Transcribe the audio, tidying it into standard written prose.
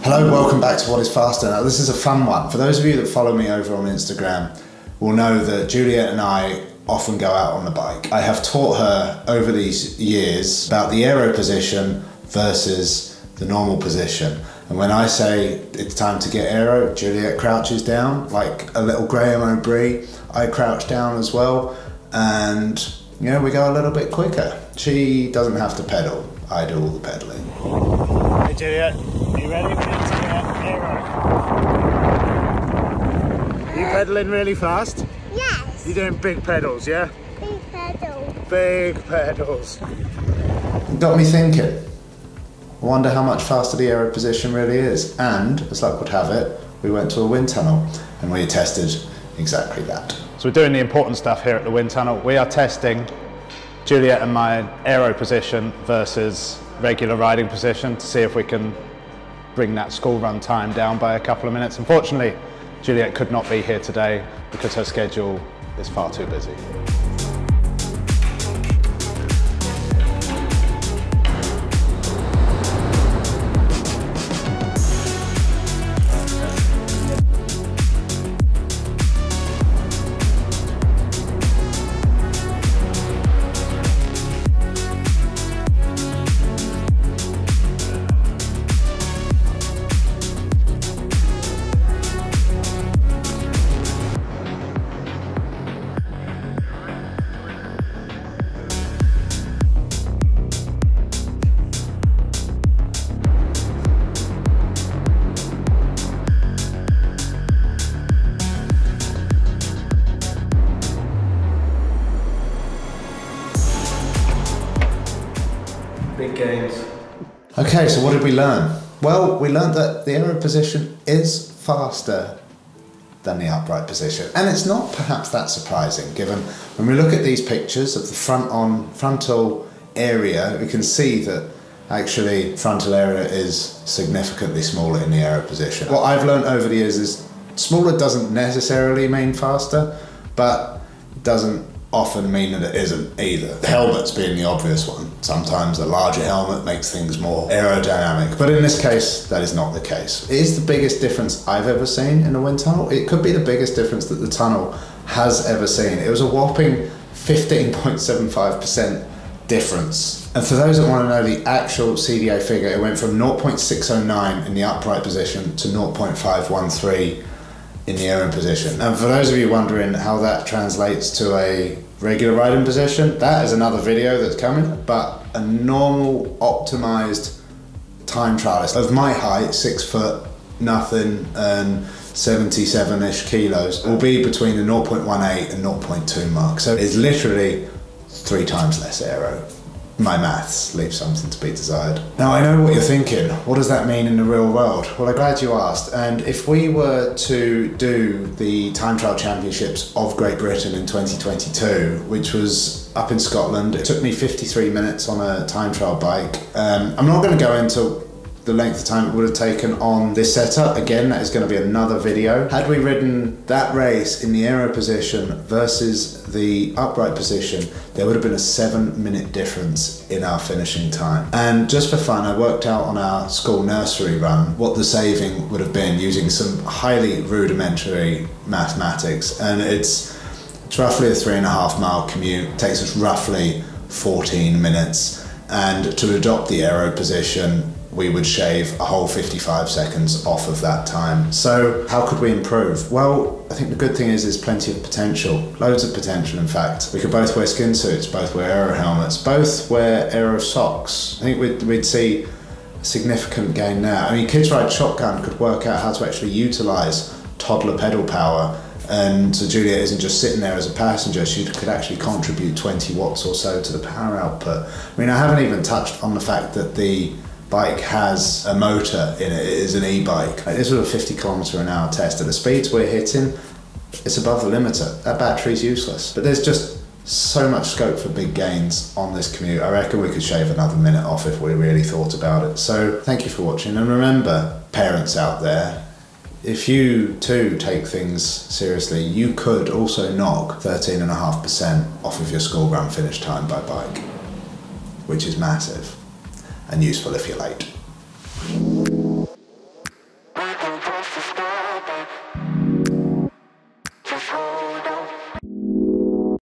Hello, welcome back to What is Faster. Now this is a fun one. For those of you that follow me over on Instagram will know that Juliette and I often go out on the bike. I have taught her over these years about the aero position versus the normal position. And when I say it's time to get aero, Juliette crouches down like a little Graham O'Brien. I crouch down as well, and you know, we go a little bit quicker. She doesn't have to pedal. I do all the pedaling. Hey Juliette, are you ready for this aero? Are you pedaling really fast? Yes. You're doing big pedals, yeah? Big pedal. Big pedals. Got me thinking. I wonder how much faster the aero position really is. And, as luck would have it, we went to a wind tunnel and we tested exactly that. So we're doing the important stuff here at the wind tunnel. We are testing Juliette and my aero position versus regular riding position to see if we can bring that school run time down by a couple of minutes. Unfortunately, Juliette could not be here today because her schedule is far too busy. Big gains. Okay, so what did we learn? Well, we learned that the aero position is faster than the upright position. And it's not perhaps that surprising, given when we look at these pictures of the frontal area, we can see that actually frontal area is significantly smaller in the aero position. What I've learned over the years is smaller doesn't necessarily mean faster, but it doesn't often mean that it isn't either. The helmet's being the obvious one. Sometimes a larger helmet makes things more aerodynamic, but in this case, that is not the case. It is the biggest difference I've ever seen in a wind tunnel. It could be the biggest difference that the tunnel has ever seen. It was a whopping 15.75% difference. And for those that want to know the actual CDA figure, it went from 0.609 in the upright position to 0.513 in the aero position. And for those of you wondering how that translates to a regular riding position, that is another video that's coming, but a normal optimized time trialist of my height, 6 foot, nothing, and 77-ish kilos, will be between the 0.18 and 0.2 mark. So it's literally 3 times less aero. My maths leave something to be desired. Now I know what you're thinking, what does that mean in the real world? Well, I'm glad you asked, and if we were to do the time trial championships of Great Britain in 2022, which was up in Scotland, it took me 53 minutes on a time trial bike. I'm not going to go into the length of time it would have taken on this setup. Again, that is going to be another video. Had we ridden that race in the aero position versus the upright position, there would have been a 7-minute difference in our finishing time. And just for fun, I worked out on our school nursery run what the saving would have been using some highly rudimentary mathematics. And it's roughly a 3.5 mile commute. It takes us roughly 14 minutes. And to adopt the aero position, we would shave a whole 55 seconds off of that time. So how could we improve? Well, I think the good thing is there's plenty of potential, loads of potential in fact. We could both wear skin suits, both wear aero helmets, both wear aero socks. I think we'd see a significant gain there. I mean, Kids Ride Shotgun could work out how to actually utilize toddler pedal power, and so Juliette isn't just sitting there as a passenger, she could actually contribute 20 watts or so to the power output. I mean, I haven't even touched on the fact that the bike has a motor in it. It is an e-bike. This was a 50km/h test. At the speeds we're hitting, it's above the limiter. That battery's useless. But there's just so much scope for big gains on this commute. I reckon we could shave another minute off if we really thought about it. So thank you for watching, and remember, parents out there, if you too take things seriously, you could also knock 13.5% off of your school run finish time by bike, which is massive and useful if you're late.